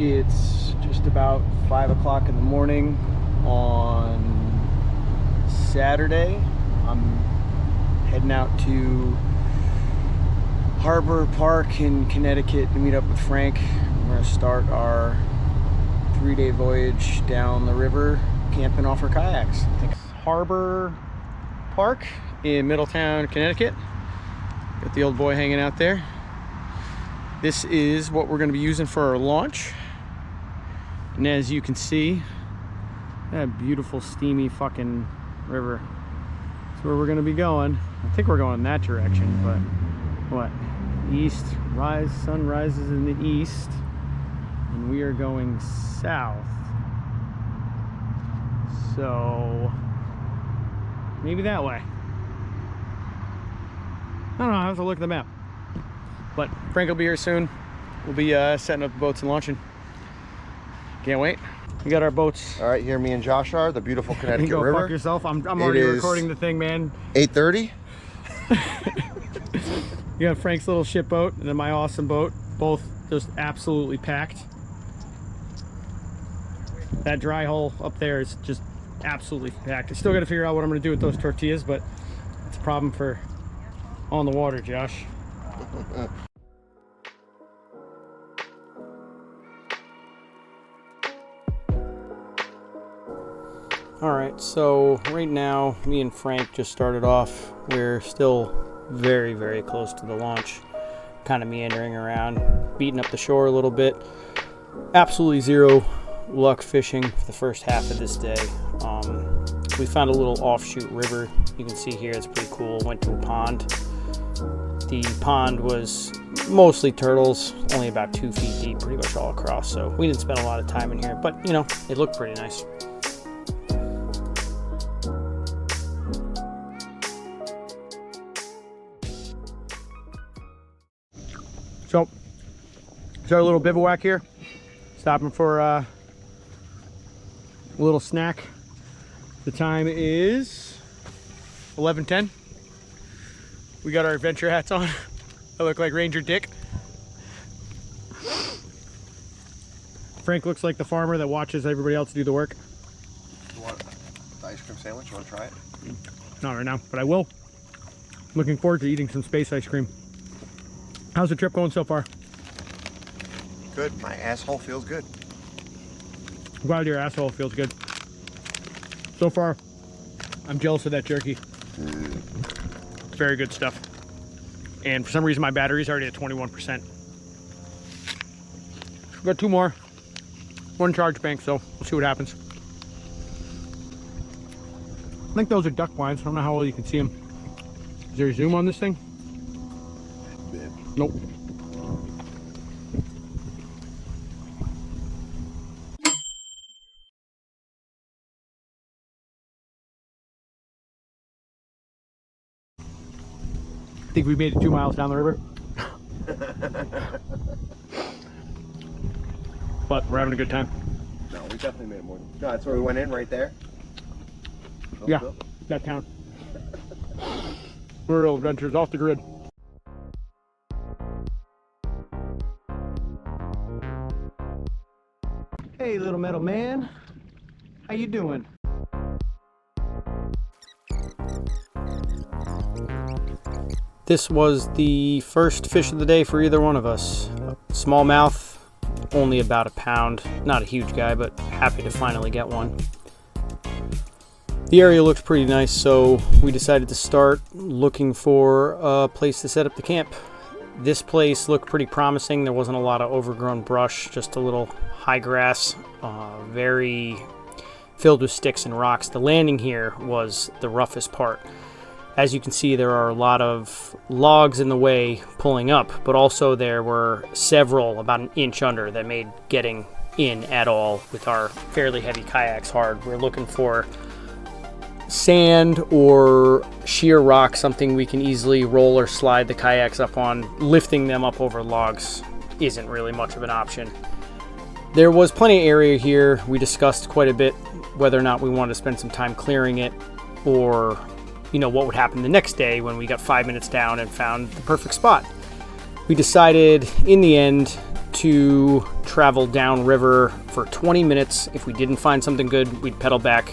It's just about 5 o'clock in the morning on Saturday. I'm heading out to Harbor Park in Connecticut to meet up with Frank. We're going to start our 3-day voyage down the river, camping off our kayaks. I think Harbor Park in Middletown, Connecticut. Got the old boy hanging out there. This is what we're going to be using for our launch. And as you can see, that beautiful steamy fucking river. That's where we're going to be going. I think we're going in that direction, but what? East, sun rises in the east, and we are going south. So maybe that way. I don't know, I have to look at the map. But Frank will be here soon. We'll be setting up the boats and launching. Can't wait. We got our boats. All right, here me and Josh are, the beautiful Connecticut you go River. Fuck yourself. I'm already recording the thing, man. 8:30. You got Frank's little ship boat and then my awesome boat. Both just absolutely packed. That dry hole up there is just absolutely packed. I still got to figure out what I'm going to do with those tortillas, but it's a problem for on the water, Josh. Alright, so right now me and Frank just started off. We're still very, very close to the launch. Kind of meandering around, beating up the shore a little bit. Absolutely zero luck fishing for the first half of this day. We found a little offshoot river. You can see here, it's pretty cool. Went to a pond. The pond was mostly turtles, only about 2 feet deep, pretty much all across. So we didn't spend a lot of time in here, but you know, it looked pretty nice. So, it's our little bivouac here. Stopping for a little snack. The time is 11:10. We got our adventure hats on. I look like Ranger Dick. Frank looks like the farmer that watches everybody else do the work. You want the ice cream sandwich? You want to try it? Not right now, but I will. Looking forward to eating some space ice cream. How's the trip going so far? Good. My asshole feels good. I'm glad your asshole feels good. So far, I'm jealous of that jerky. It's very good stuff. And for some reason, my battery's already at 21%. We've got 2 more. 1 charge bank, so we'll see what happens. I think those are duck blinds. I don't know how well you can see them. Is there a zoom on this thing? Nope. I think we made it 2 miles down the river. But we're having a good time. No, we definitely made it more. No, that's where we went in, right there. Yeah, that town. We're real adventures off the grid. Hey, little metal man. How you doing? This was the first fish of the day for either one of us. Smallmouth, only about a pound. Not a huge guy, but happy to finally get one. The area looks pretty nice, so we decided to start looking for a place to set up the camp. This place looked pretty promising. There wasn't a lot of overgrown brush, just a little high grass, very filled with sticks and rocks. The landing here was the roughest part. As you can see, there are a lot of logs in the way pulling up, but also there were several about an inch under that made getting in at all with our fairly heavy kayaks hard. We're looking for sand or sheer rock, something we can easily roll or slide the kayaks up on. Lifting them up over logs isn't really much of an option. There was plenty of area here. We discussed quite a bit whether or not we wanted to spend some time clearing it, or you know, what would happen the next day when we got 5 minutes down and found the perfect spot. We decided in the end to travel downriver for 20 minutes. If we didn't find something good, we'd pedal back.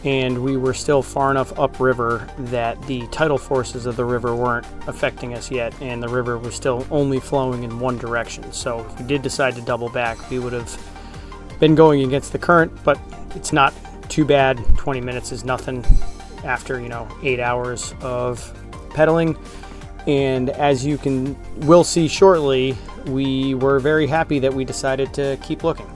And we were still far enough upriver that the tidal forces of the river weren't affecting us yet, and the river was still only flowing in one direction. So if we did decide to double back, we would have been going against the current, but it's not too bad. 20 minutes is nothing after, 8 hours of pedaling. And as you will see shortly, we were very happy that we decided to keep looking.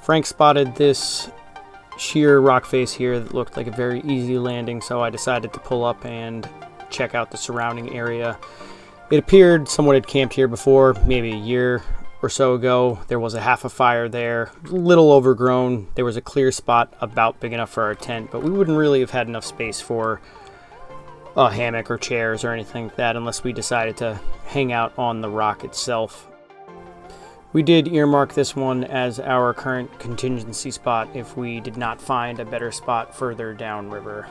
Frank spotted this sheer rock face here that looked like a very easy landing, so I decided to pull up and check out the surrounding area. It appeared someone had camped here before, maybe a year or so ago. There was a half a fire there, a little overgrown. There was a clear spot about big enough for our tent, but we wouldn't really have had enough space for a hammock or chairs or anything like that unless we decided to hang out on the rock itself. We did earmark this one as our current contingency spot if we did not find a better spot further downriver.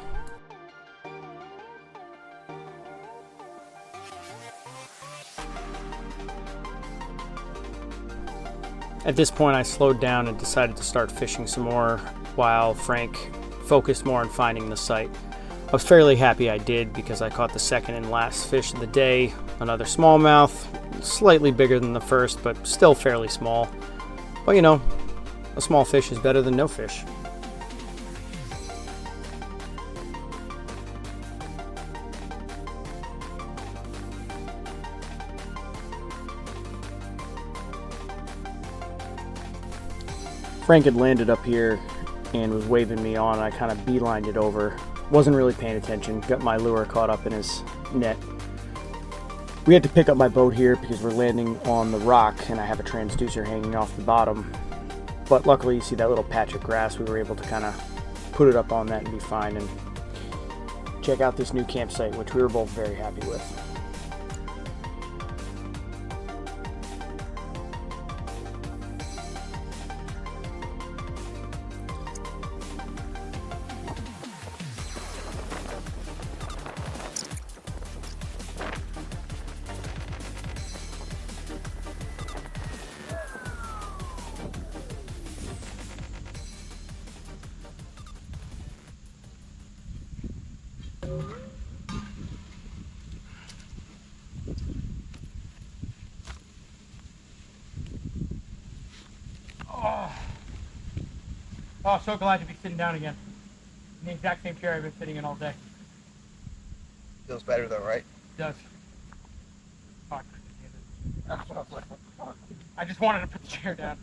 At this point, I slowed down and decided to start fishing some more while Frank focused more on finding the site. I was fairly happy I did because I caught the second and last fish of the day, another smallmouth, slightly bigger than the first, but still fairly small. But a small fish is better than no fish. Frank had landed up here and was waving me on. I kind of beelined it over. Wasn't really paying attention. Got my lure caught up in his net. We had to pick up my boat here because we're landing on the rock and I have a transducer hanging off the bottom. But luckily, you see that little patch of grass, we were able to kind of put it up on that and be fine and check out this new campsite, which we were both very happy with. Oh, so glad to be sitting down again. In the exact same chair I've been sitting in all day. Feels better though, right? It does. Fuck. I just wanted to put the chair down.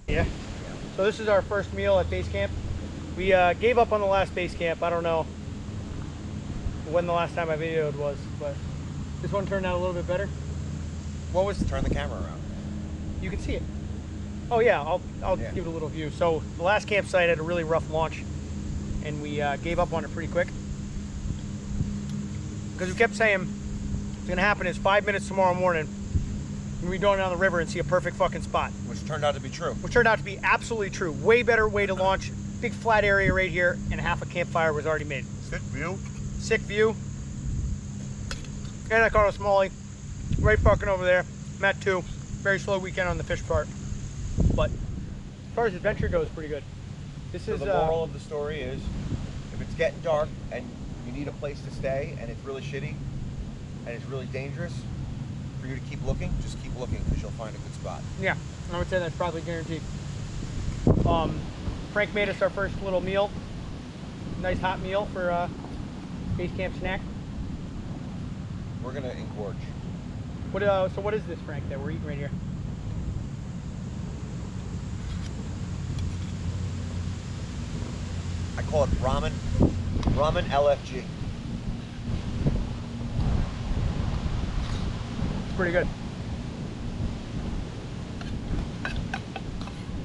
Yeah. So this is our first meal at base camp. We gave up on the last base camp. I don't know when the last time I videoed was, but this one turned out a little bit better. What was turn the camera around? You can see it. Oh yeah, I'll give it a little view. So the last campsite had a really rough launch, and we gave up on it pretty quick because we kept saying what's gonna happen is 5 minutes tomorrow morning we'll be going down the river and see a perfect fucking spot. Which turned out to be true. Which turned out to be absolutely true. Way better way to launch. Big flat area right here, and half a campfire was already made. Sick view. Sick view. And I caught a smallie right fucking over there. I'm at 2. Very slow weekend on the fish part. But as far as adventure goes, pretty good. This So is the moral of the story is, if it's getting dark and you need a place to stay and it's really shitty and it's really dangerous, for you to keep looking, just keep looking because you'll find a good spot. yeah, I would say that's probably guaranteed. Frank made us our first little meal. Nice hot meal for base camp snack. We're gonna engorge. So what is this, Frank, that we're eating right here? I call it ramen LFG. It's pretty good.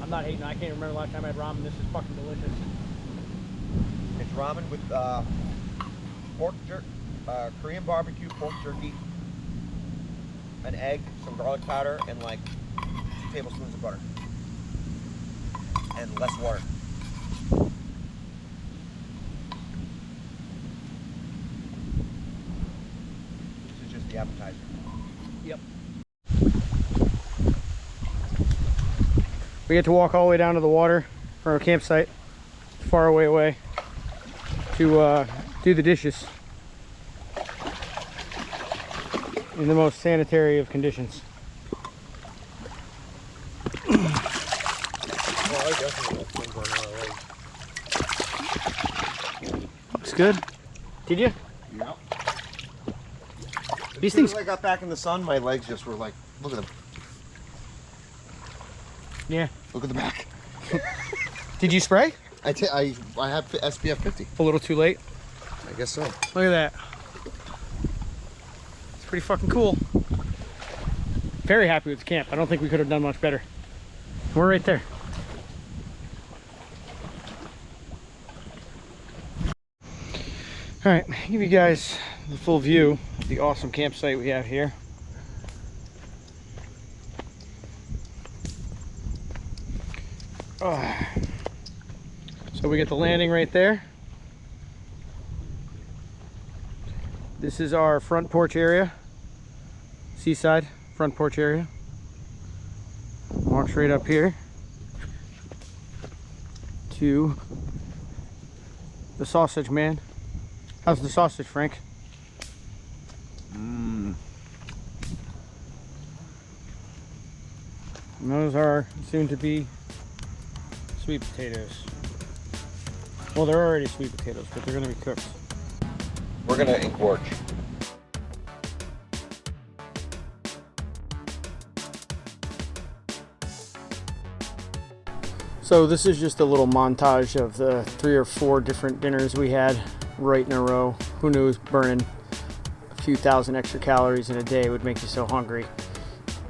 I'm not hating. I can't remember the last time I had ramen. This is fucking delicious. It's ramen with pork jerky, Korean barbecue pork jerky, an egg, some garlic powder, and like 2 tablespoons of butter. And less water. This is just the appetizer. Yep. We get to walk all the way down to the water from our campsite, far away to do the dishes in the most sanitary of conditions. Looks good. Did you? Yeah. These As soon things. as I got back in the sun, my legs just were like, look at them. Yeah. Look at the back. Did you spray? I have SPF 50. A little too late. I guess so. Look at that. It's pretty fucking cool. Very happy with the camp. I don't think we could have done much better. We're right there. All right, give you guys the full view of the awesome campsite we have here. So we get the landing right there. This is our front porch area, seaside front porch area. Walk straight up here to the sausage man. How's the sausage, Frank? Mmm. And those are soon to be sweet potatoes. Well, they're already sweet potatoes, but they're going to be cooked. We're gonna engorge. So this is just a little montage of the 3 or 4 different dinners we had right in a row. Who knows, burning a few thousand extra calories in a day would make you so hungry.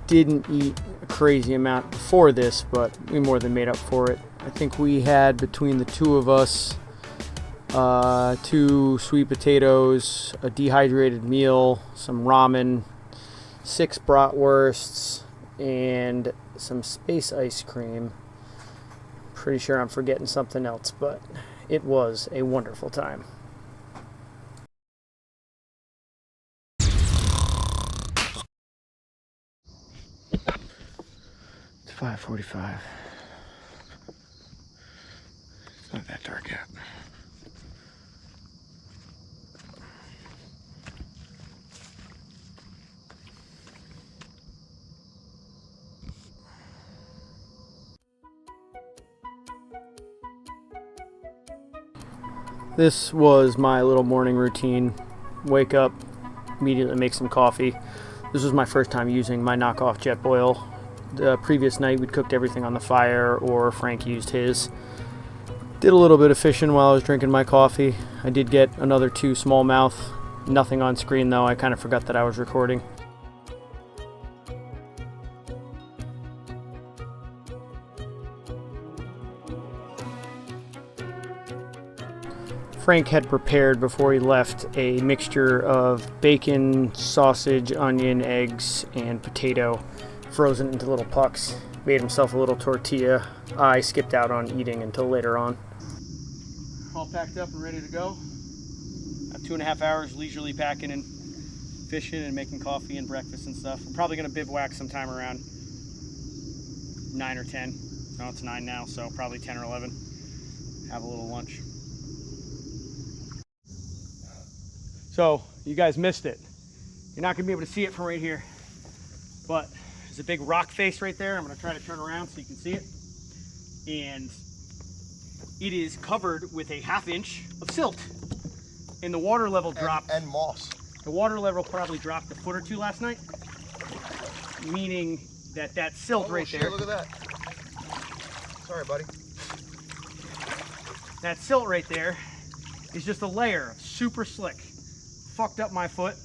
Didn't eat a crazy amount before this, but we more than made up for it. I think we had, between the 2 of us, 2 sweet potatoes, a dehydrated meal, some ramen, 6 bratwursts, and some space ice cream. Pretty sure I'm forgetting something else, but it was a wonderful time. It's 5:45. It's not that dark yet. This was my little morning routine. Wake up, immediately make some coffee. This was my first time using my knockoff jet boil. The previous night we'd cooked everything on the fire, or Frank used his. Did a little bit of fishing while I was drinking my coffee. I did get another 2 smallmouth. Nothing on screen though, I kind of forgot that I was recording. Frank had prepared before he left a mixture of bacon, sausage, onion, eggs, and potato, frozen into little pucks. Made himself a little tortilla. I skipped out on eating until later on. All packed up and ready to go. I have 2.5 hours leisurely packing and fishing and making coffee and breakfast and stuff. I'm probably going to bivouac sometime around 9 or 10. No, it's 9 now, so probably 10 or 11. Have a little lunch. So, you guys missed it. You're not going to be able to see it from right here. But there's a big rock face right there. I'm going to try to turn around so you can see it. And it is covered with a 1/2 inch of silt. And the water level dropped. And moss. The water level probably dropped a foot or 2 last night. meaning that silt right shit, there. Look at that. Sorry, buddy. That silt right there is just a layer of super slick. Fucked up my foot.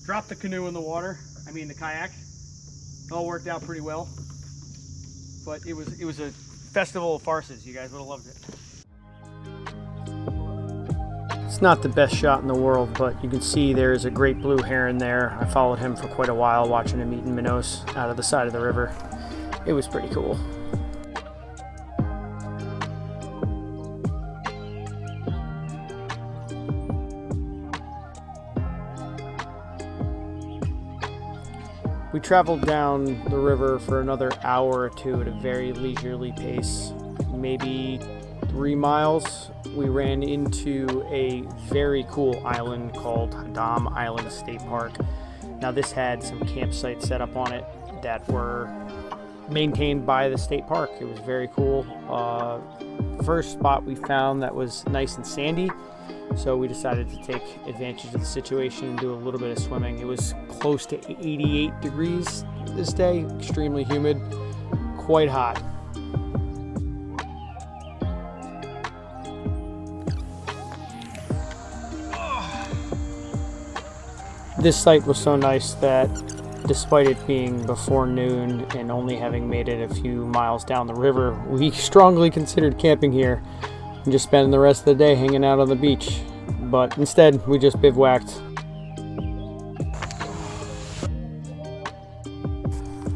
Dropped the canoe in the water. I mean the kayak. It all worked out pretty well. But it was a festival of farces. You guys would have loved it. It's not the best shot in the world, but you can see there's a great blue heron there. I followed him for quite a while, watching him eating minnows out of the side of the river. It was pretty cool. We traveled down the river for another hour or two at a very leisurely pace, maybe 3 miles. We ran into a very cool island called Hadam Island State Park. Now this had some campsites set up on it that were maintained by the state park. It was very cool. First spot we found that was nice and sandy, so we decided to take advantage of the situation and do a little bit of swimming. It was close to 88 degrees this day, extremely humid, quite hot. This site was so nice that despite it being before noon and only having made it a few miles down the river, we strongly considered camping here and just spending the rest of the day hanging out on the beach. But instead, we just bivouacked.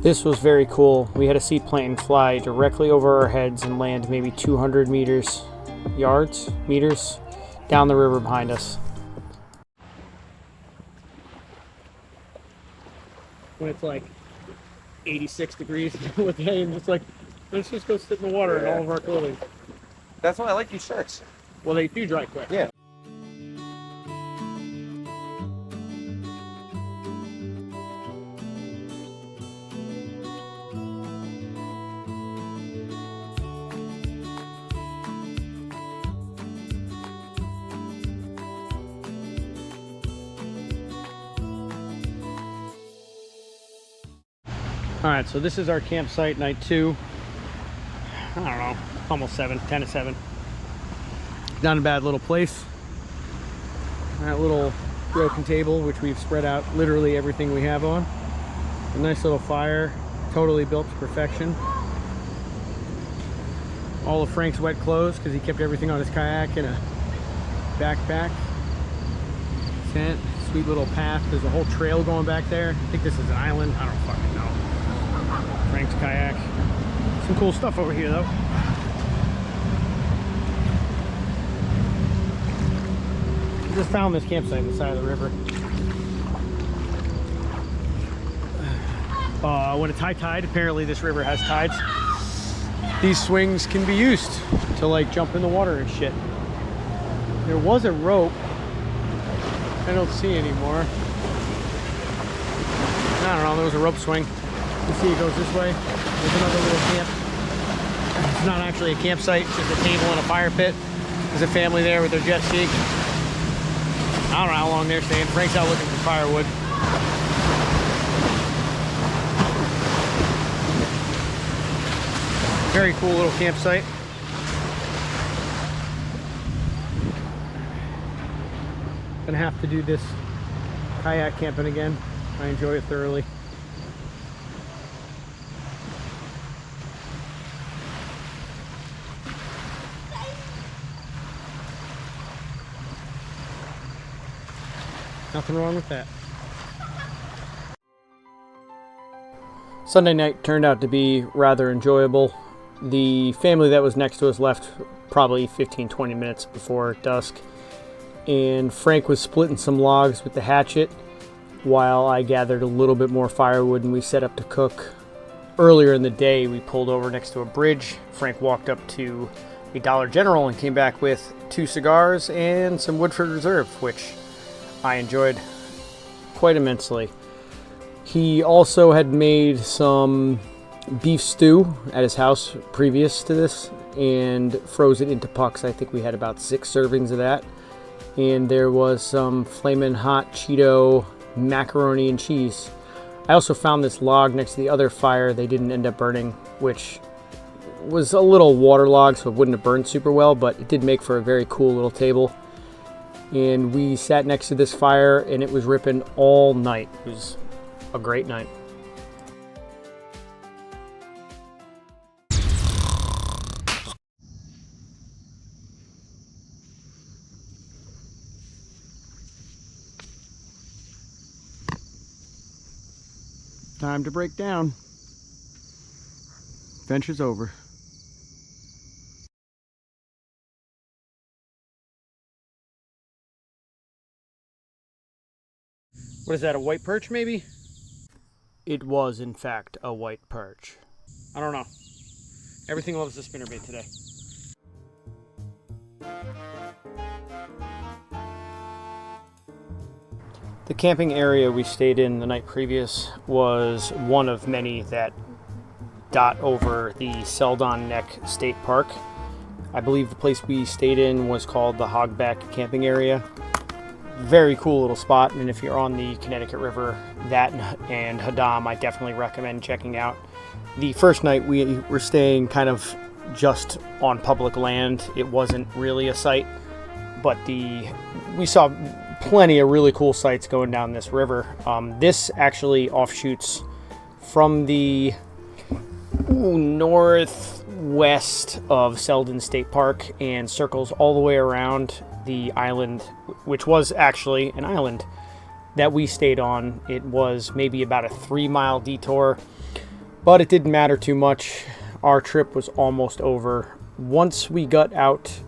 This was very cool. We had a seaplane fly directly over our heads and land maybe 200 meters down the river behind us. When it's like 86 degrees with hay, and just like, let's just go sit in the water in all of our clothing. That's why I like these shirts. Well, they do dry quick. Yeah. All right, so this is our campsite, night 2. I don't know, almost 7, 10 to 7. Not a bad little place. That little broken table, which we've spread out literally everything we have on. A nice little fire, totally built to perfection. All of Frank's wet clothes, because he kept everything on his kayak in a backpack. Tent, sweet little path. There's a whole trail going back there. I think this is an island. I don't fucking know. Frank's kayak. Some cool stuff over here, though. Just found this campsite on the side of the river. When it's high tide, apparently this river has tides. These swings can be used to like jump in the water and shit. There was a rope. I don't see anymore. I don't know, there was a rope swing. You see it goes this way. There's another little camp. It's not actually a campsite, it's just a table and a fire pit. There's a family there with their jet ski. I don't know how long they're staying. Frank's out looking for firewood. Very cool little campsite. Gonna have to do this kayak camping again. I enjoy it thoroughly. Nothing wrong with that. Sunday night turned out to be rather enjoyable. The family that was next to us left probably 15-20 minutes before dusk, and Frank was splitting some logs with the hatchet while I gathered a little bit more firewood and we set up to cook. Earlier in the day we pulled over next to a bridge. Frank walked up to a Dollar General and came back with 2 cigars and some Woodford Reserve, which I enjoyed quite immensely. He also had made some beef stew at his house previous to this and froze it into pucks. I think we had about 6 servings of that. And there was some flamin' hot Cheeto macaroni and cheese. I also found this log next to the other fire they didn't end up burning, which was a little waterlogged, so it wouldn't have burned super well, but it did make for a very cool little table. And we sat next to this fire and it was ripping all night. It was a great night. Time to break down. Adventure's over. What is that, a white perch maybe? It was, in fact, a white perch. I don't know. Everything loves the spinnerbait today. The camping area we stayed in the night previous was one of many that dot over the Seldon Neck State Park. I believe the place we stayed in was called the Hogback Camping Area. Very cool little spot, and if you're on the Connecticut River, that and Haddam, I definitely recommend checking out. The first night we were staying kind of just on public land. It wasn't really a site, but we saw plenty of really cool sights going down this river. This actually offshoots from the northwest of Seldon State Park and circles all the way around the island, which was actually an island that we stayed on. It was maybe about a 3-mile detour, but it didn't matter too much. Our trip was almost over. Once we got out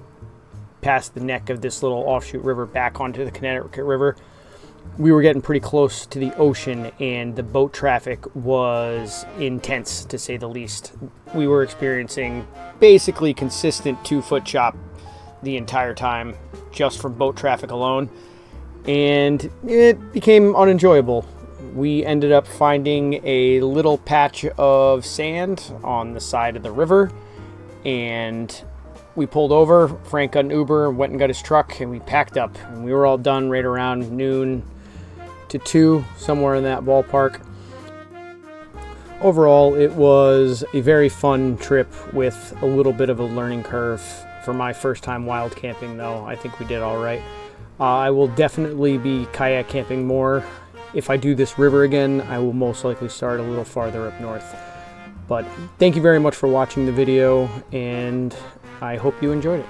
past the neck of this little offshoot river back onto the Connecticut River, we were getting pretty close to the ocean, and the boat traffic was intense, to say the least. We were experiencing basically consistent 2-foot chop the entire time, just from boat traffic alone, and it became unenjoyable. We ended up finding a little patch of sand on the side of the river, and we pulled over. Frank got an Uber, went and got his truck, and we packed up. And we were all done right around noon to 2, somewhere in that ballpark. Overall, it was a very fun trip with a little bit of a learning curve. For my first time wild camping, though, I think we did all right. I will definitely be kayak camping more. If I do this river again, I will most likely start a little farther up north. But thank you very much for watching the video, and I hope you enjoyed it.